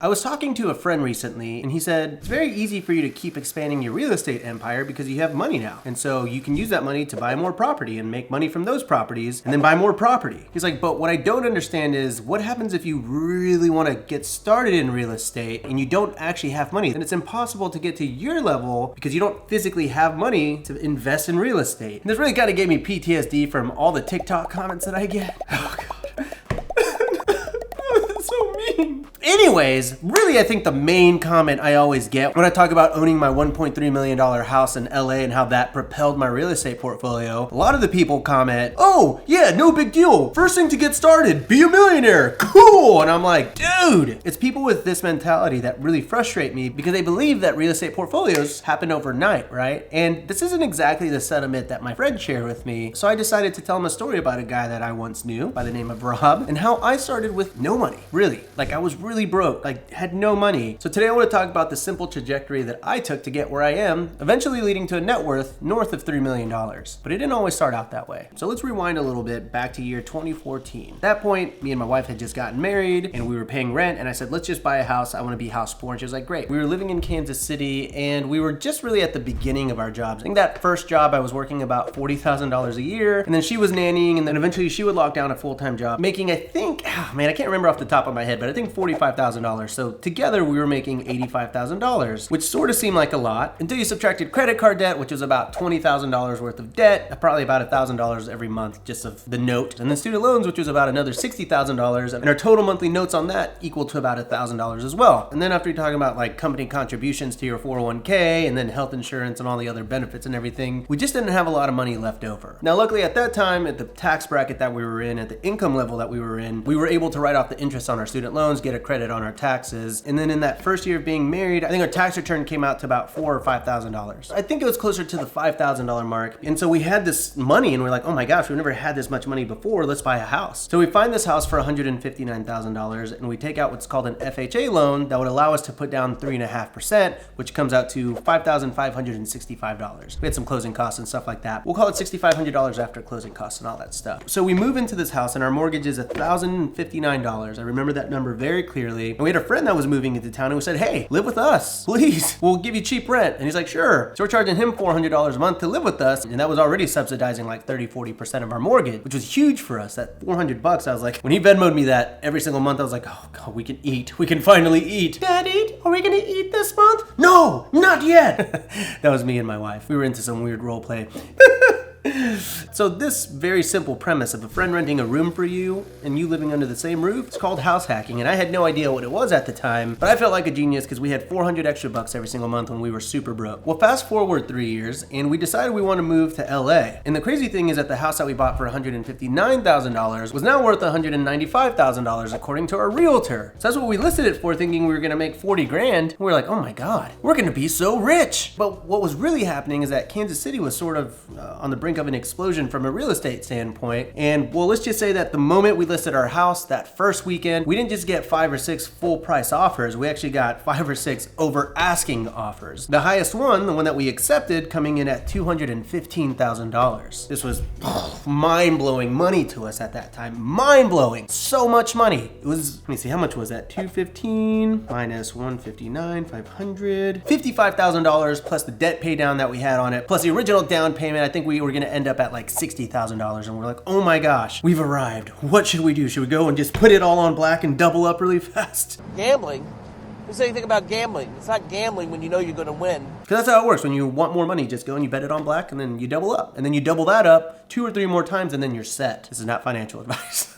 I was talking to a friend recently and he said, it's very easy for you to keep expanding your real estate empire because you have money now. And so you can use that money to buy more property and make money from those properties and then buy more property. He's like, but what I don't understand is what happens if you really want to get started in real estate and you don't actually have money? Then it's impossible to get to your level because you don't physically have money to invest in real estate. And this really kind of gave me PTSD from all the TikTok comments that I get. Oh God. So mean. Anyways, really I think the main comment I always get when I talk about owning my $1.3 million house in LA and how that propelled my real estate portfolio, a lot of the people comment, oh yeah, no big deal. First thing to get started, be a millionaire, cool. And I'm like, dude, it's people with this mentality that really frustrate me because they believe that real estate portfolios happen overnight, right? And this isn't exactly the sentiment that my friend shared with me. So I decided to tell him a story about a guy that I once knew by the name of Rob and how I started with no money, really. Like I was really broke, like had no money. So today I want to talk about the simple trajectory that I took to get where I am, eventually leading to a net worth north of $3 million. But it didn't always start out that way. So let's rewind a little bit back to year 2014. At that point, me and my wife had just gotten married and we were paying rent and I said, let's just buy a house. I want to be house poor. And she was like, great. We were living in Kansas City and we were just really at the beginning of our jobs. I think that first job I was working about $40,000 a year and then she was nannying and then eventually she would lock down a full-time job making, I think, I can't remember off the top of my head, but I think $45,000. So together we were making $85,000, which sort of seemed like a lot until you subtracted credit card debt, which was about $20,000 worth of debt, probably about $1,000 every month just of the note, and then student loans, which was about another $60,000, and our total monthly notes on that equal to about $1,000 as well. And then after you're talking about like company contributions to your 401k and then health insurance and all the other benefits and everything, we just didn't have a lot of money left over. Now luckily at that time, at the tax bracket that we were in, at the income level that we were in, we were able to write off the interest on our student loans, get a credit on our taxes. And then in that first year of being married, I think our tax return came out to about $4,000 or $5,000. I think it was closer to the $5,000 mark. And so we had this money and we're like, oh my gosh, we've never had this much money before. Let's buy a house. So we find this house for $159,000 and we take out what's called an FHA loan that would allow us to put down 3.5%, which comes out to $5,565. We had some closing costs and stuff like that. We'll call it $6,500 after closing costs and all that stuff. So we move into this house and our mortgage is $1,059. I remember that number very clearly. And we had a friend that was moving into town and we said, hey, live with us, please. We'll give you cheap rent. And he's like, sure. So we're charging him $400 a month to live with us. And that was already subsidizing like 30-40% of our mortgage, which was huge for us. That $400, I was like, when he Venmo'd me that every single month, I was like, oh God, we can eat. We can finally eat. Daddy, are we gonna eat this month? No, not yet. That was me and my wife. We were into some weird role play. So this very simple premise of a friend renting a room for you and you living under the same roof, it's called house hacking. And I had no idea what it was at the time, but I felt like a genius because we had 400 extra bucks every single month when we were super broke. Well, fast forward 3 years and we decided we want to move to LA. And the crazy thing is that the house that we bought for $159,000 was now worth $195,000 according to our realtor. So that's what we listed it for, thinking we were going to make 40 grand. And we were like, oh my God, we're going to be so rich. But what was really happening is that Kansas City was sort of on the brink of an explosion from a real estate standpoint. And well, let's just say that the moment we listed our house that first weekend, we didn't just get 5 or 6 full price offers. We actually got 5 or 6 over asking offers. The highest one, the one that we accepted, coming in at $215,000. This was mind-blowing money to us at that time. Mind-blowing. So much money. It was, let me see, how much was that? 215 minus 159, 500. $55,000 plus the debt pay down that we had on it, plus the original down payment. I think we were gonna end up at like $60,000 and we're like, oh my gosh, we've arrived. What should we do? Should we go and just put it all on black and double up really fast? Gambling? Who said anything about gambling? It's not gambling when you know you're gonna win. Because that's how it works. When you want more money, just go and you bet it on black and then you double up. And then you double that up 2 or 3 more times and then you're set. This is not financial advice.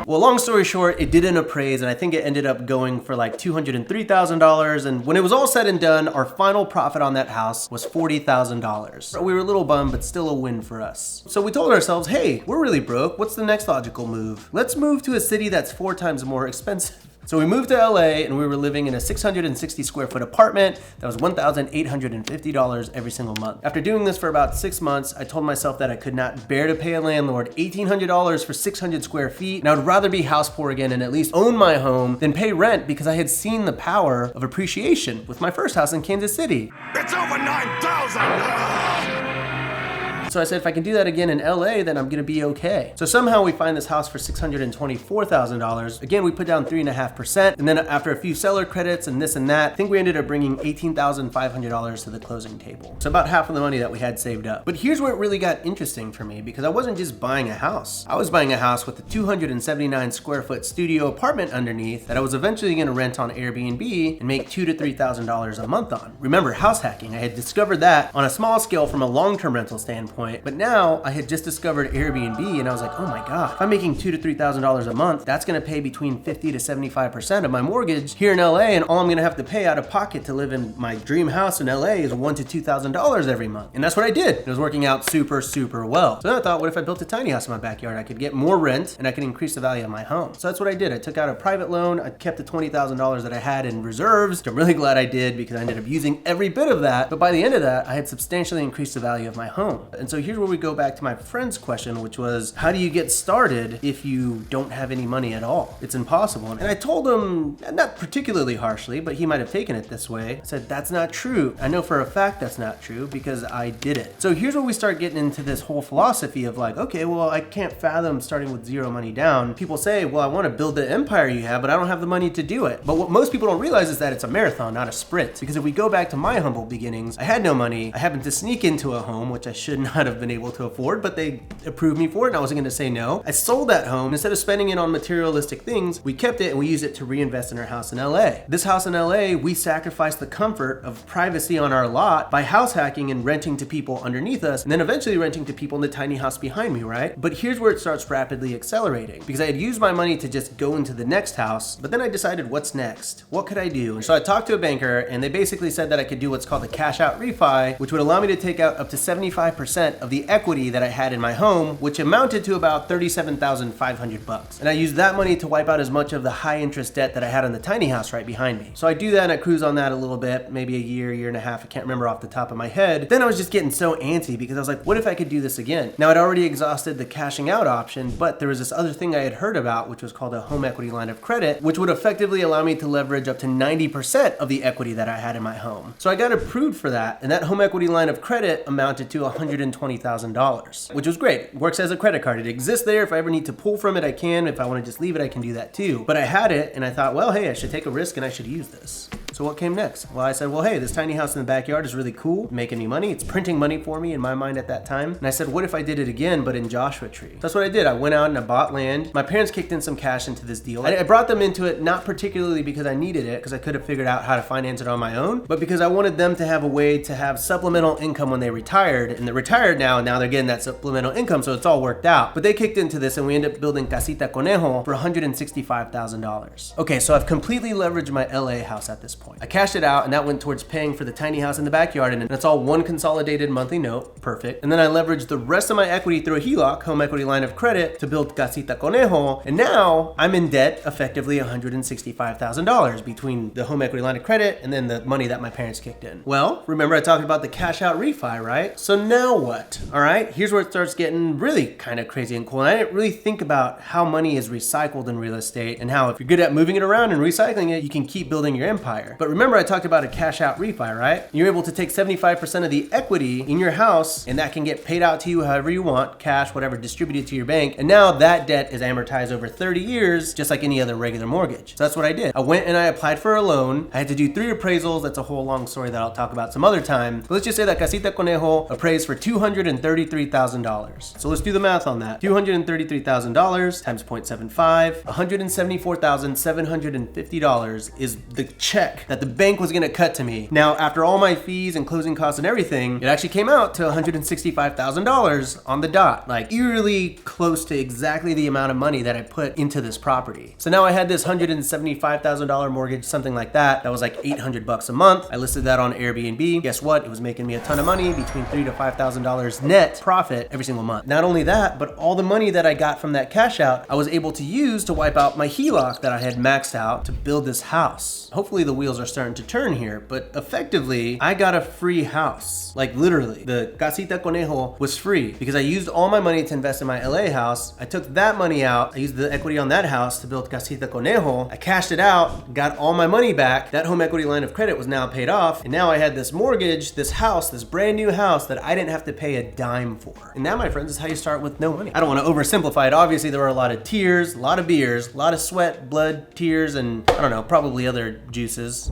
Well, long story short, it didn't appraise and I think it ended up going for like $203,000. And when it was all said and done, our final profit on that house was $40,000. We were a little bummed, but still a win for us. So we told ourselves, hey, we're really broke. What's the next logical move? Let's move to a city that's 4 times more expensive. So we moved to LA and we were living in a 660 square foot apartment that was $1,850 every single month. After doing this for about 6 months, I told myself that I could not bear to pay a landlord $1,800 for 600 square feet, and I would rather be house poor again and at least own my home than pay rent because I had seen the power of appreciation with my first house in Kansas City. It's over 9,000! So I said, if I can do that again in LA, then I'm gonna be okay. So somehow we find this house for $624,000. Again, we put down 3.5%. And then after a few seller credits and this and that, I think we ended up bringing $18,500 to the closing table. So about half of the money that we had saved up. But here's where it really got interesting for me, because I wasn't just buying a house. I was buying a house with a 279 square foot studio apartment underneath that I was eventually gonna rent on Airbnb and make $2,000 to $3,000 a month on. Remember, house hacking. I had discovered that on a small scale from a long-term rental standpoint, but now I had just discovered Airbnb and I was like, oh my God, if I'm making $2,000 to $3,000 a month, that's gonna pay between 50 to 75% of my mortgage here in LA, and all I'm gonna have to pay out of pocket to live in my dream house in LA is $1,000 to $2,000 every month. And that's what I did. It was working out super, super well. So then I thought, what if I built a tiny house in my backyard? I could get more rent and I could increase the value of my home. So that's what I did. I took out a private loan. I kept the $20,000 that I had in reserves, which I'm really glad I did because I ended up using every bit of that. But by the end of that, I had substantially increased the value of my home. And so here's where we go back to my friend's question, which was, how do you get started if you don't have any money at all? It's impossible. And I told him, not particularly harshly, but he might have taken it this way. I said, that's not true. I know for a fact that's not true because I did it. So here's where we start getting into this whole philosophy of like, okay, well, I can't fathom starting with zero money down. People say, well, I want to build the empire you have, but I don't have the money to do it. But what most people don't realize is that it's a marathon, not a sprint. Because if we go back to my humble beginnings, I had no money. I happened to sneak into a home, which I should not have been able to afford, but they approved me for it and I wasn't going to say no. I sold that home. Instead of spending it on materialistic things, we kept it and we used it to reinvest in our house in LA. This house in LA, we sacrificed the comfort of privacy on our lot by house hacking and renting to people underneath us, and then eventually renting to people in the tiny house behind me, right? But here's where it starts rapidly accelerating, because I had used my money to just go into the next house, but then I decided, what's next? What could I do? And so I talked to a banker and they basically said that I could do what's called a cash out refi, which would allow me to take out up to 75% of the equity that I had in my home, which amounted to about $37,500. And I used that money to wipe out as much of the high interest debt that I had on the tiny house right behind me. So I do that and I cruise on that a little bit, maybe a year and a half. I can't remember off the top of my head. Then I was just getting so antsy because I was like, what if I could do this again? Now I'd already exhausted the cashing out option, but there was this other thing I had heard about, which was called a home equity line of credit, which would effectively allow me to leverage up to 90% of the equity that I had in my home. So I got approved for that, and that home equity line of credit amounted to $120,000, which was great. It works as a credit card. It exists there. If I ever need to pull from it, I can. If I want to just leave it, I can do that too. But I had it and I thought, well, hey, I should take a risk and I should use this. So what came next? Well, I said, well, hey, this tiny house in the backyard is really cool, making me money. It's printing money for me in my mind at that time. And I said, what if I did it again, but in Joshua Tree? That's what I did. I went out and I bought land. My parents kicked in some cash into this deal. I brought them into it, not particularly because I needed it, because I could have figured out how to finance it on my own, but because I wanted them to have a way to have supplemental income when they retired. And they're retired now, and now they're getting that supplemental income, so it's all worked out. But they kicked into this and we ended up building Casita Conejo for $165,000. Okay, so I've completely leveraged my LA house at this point. I cashed it out and that went towards paying for the tiny house in the backyard, and that's all one consolidated monthly note. Perfect. And then I leveraged the rest of my equity through a HELOC, home equity line of credit, to build Casita Conejo. And now I'm in debt effectively $165,000 between the home equity line of credit and then the money that my parents kicked in. Well, remember I talked about the cash out refi, right? So now what? All right, here's where it starts getting really kind of crazy and cool. And I didn't really think about how money is recycled in real estate and how if you're good at moving it around and recycling it, you can keep building your empire. But remember I talked about a cash out refi, right? You're able to take 75% of the equity in your house and that can get paid out to you however you want, cash, whatever, distributed to your bank. And now that debt is amortized over 30 years, just like any other regular mortgage. So that's what I did. I went and I applied for a loan. I had to do 3 appraisals. That's a whole long story that I'll talk about some other time. But let's just say that Casita Conejo appraised for $233,000. So let's do the math on that. $233,000 times 0.75, $174,750 is the check that the bank was gonna cut to me. Now, after all my fees and closing costs and everything, it actually came out to $165,000 on the dot, like eerily close to exactly the amount of money that I put into this property. So now I had this $175,000 mortgage, something like that. That was like $800 a month. I listed that on Airbnb. Guess what? It was making me a ton of money, between $3,000 to $5,000 net profit every single month. Not only that, but all the money that I got from that cash out, I was able to use to wipe out my HELOC that I had maxed out to build this house. Hopefully the wheels wheels are starting to turn here, but effectively, I got a free house. Like literally, the Casita Conejo was free because I used all my money to invest in my LA house. I took that money out, I used the equity on that house to build Casita Conejo. I cashed it out, got all my money back. That home equity line of credit was now paid off, and now I had this mortgage, this house, this brand new house that I didn't have to pay a dime for. And that, my friends, is how you start with no money. I don't want to oversimplify it. Obviously, there were a lot of tears, a lot of beers, a lot of sweat, blood, tears, and I don't know, probably other juices.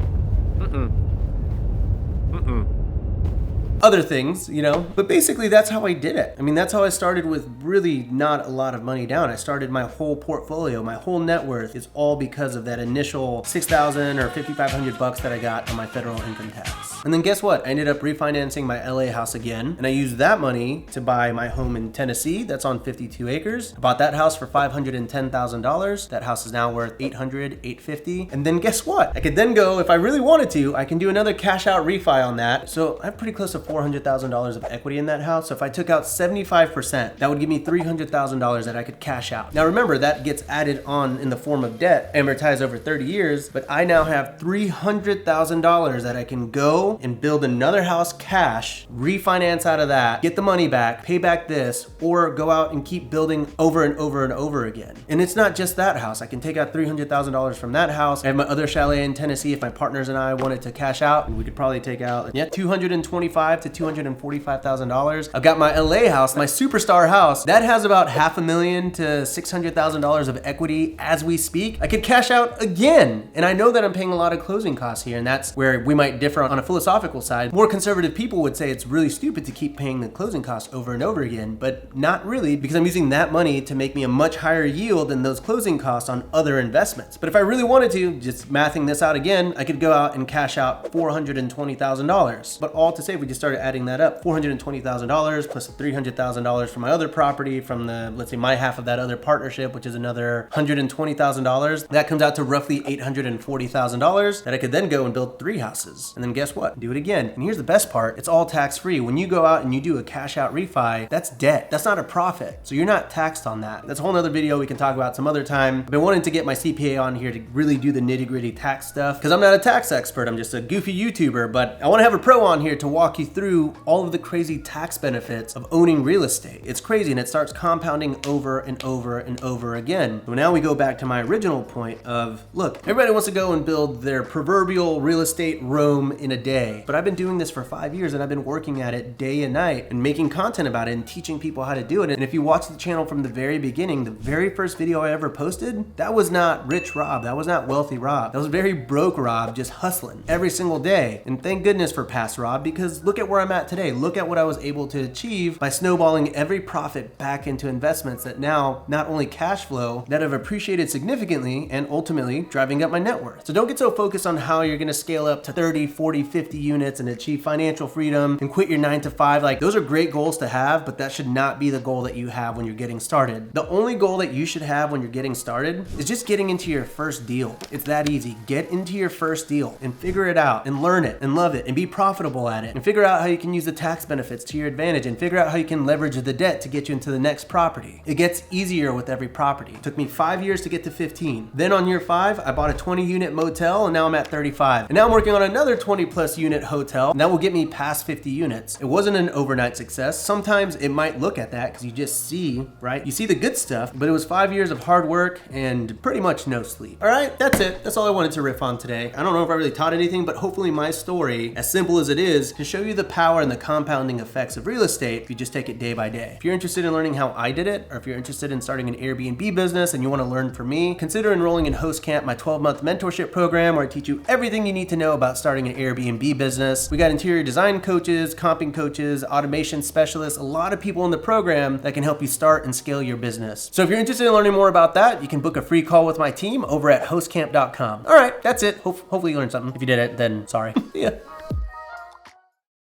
Other things, you know, but basically that's how I did it. I mean, that's how I started with really not a lot of money down. I started my whole portfolio, my whole net worth is all because of that initial $6,000 or $5,500 that I got on my federal income tax. And then guess what? I ended up refinancing my LA house again, and I used that money to buy my home in Tennessee that's on 52 acres. I bought that house for $510,000. That house is now worth $800, $850. And then guess what? I could then go, if I really wanted to, I can do another cash out refi on that. So I have pretty close to $400,000 of equity in that house. So if I took out 75%, that would give me $300,000 that I could cash out. Now remember, that gets added on in the form of debt, amortized over 30 years, but I now have $300,000 that I can go and build another house cash, refinance out of that, get the money back, pay back this, or go out and keep building over and over and over again. And it's not just that house. I can take out $300,000 from that house. I have my other chalet in Tennessee. If my partners and I wanted to cash out, we could probably take out $225,000 to $245,000. I've got my LA house, my superstar house, that has about $500,000 to $600,000 of equity as we speak. I could cash out again. And I know that I'm paying a lot of closing costs here, and that's where we might differ on a philosophical side. More conservative people would say it's really stupid to keep paying the closing costs over and over again, but not really, because I'm using that money to make me a much higher yield than those closing costs on other investments. But if I really wanted to, just mathing this out again, I could go out and cash out $420,000. But all to say, we just started adding that up, $420,000 plus $300,000 from my other property, from the, let's say, my half of that other partnership, which is another $120,000. That comes out to roughly $840,000 that I could then go and build 3 houses. And then guess what? Do it again. And here's the best part. It's all tax-free. When you go out and you do a cash out refi, that's debt. That's not a profit. So you're not taxed on that. That's a whole nother video we can talk about some other time. I've been wanting to get my CPA on here to really do the nitty-gritty tax stuff, because I'm not a tax expert. I'm just a goofy YouTuber, but I want to have a pro on here to walk you through all of the crazy tax benefits of owning real estate. It's crazy, and it starts compounding over and over and over again. So now we go back to my original point of, look, everybody wants to go and build their proverbial real estate Rome in a day, but I've been doing this for 5 years, and I've been working at it day and night and making content about it and teaching people how to do it. And if you watch the channel from the very beginning, the very first video I ever posted, that was not rich Rob. That was not wealthy Rob. That was very broke Rob, just hustling every single day. And thank goodness for past Rob, because look at where I'm at today. Look at what I was able to achieve by snowballing every profit back into investments that now not only cash flow, that have appreciated significantly and ultimately driving up my net worth. So don't get so focused on how you're gonna scale up to 30, 40, 50 units and achieve financial freedom and quit your 9 to 5. Like, those are great goals to have, but that should not be the goal that you have when you're getting started. The only goal that you should have when you're getting started is just getting into your first deal. It's that easy. Get into your first deal and figure it out and learn it and love it and be profitable at it and figure out how you can use the tax benefits to your advantage and figure out how you can leverage the debt to get you into the next property. It gets easier with every property. It took me 5 years to get to 15. Then on year 5, I bought a 20 unit motel, and now I'm at 35. And now I'm working on another 20 plus unit hotel, and that will get me past 50 units. It wasn't an overnight success. Sometimes it might look at that because you just see, right? You see the good stuff, but it was 5 years of hard work and pretty much no sleep. All right, that's it. That's all I wanted to riff on today. I don't know if I really taught anything, but hopefully my story, as simple as it is, can show you the power and the compounding effects of real estate if you just take it day by day. If you're interested in learning how I did it, or if you're interested in starting an Airbnb business and you want to learn from me, consider enrolling in Host Camp, my 12-month mentorship program where I teach you everything you need to know about starting an Airbnb business. We got interior design coaches, comping coaches, automation specialists, a lot of people in the program that can help you start and scale your business. So if you're interested in learning more about that, you can book a free call with my team over at hostcamp.com. All right, that's it. Hopefully you learned something. If you did it, then sorry. Yeah.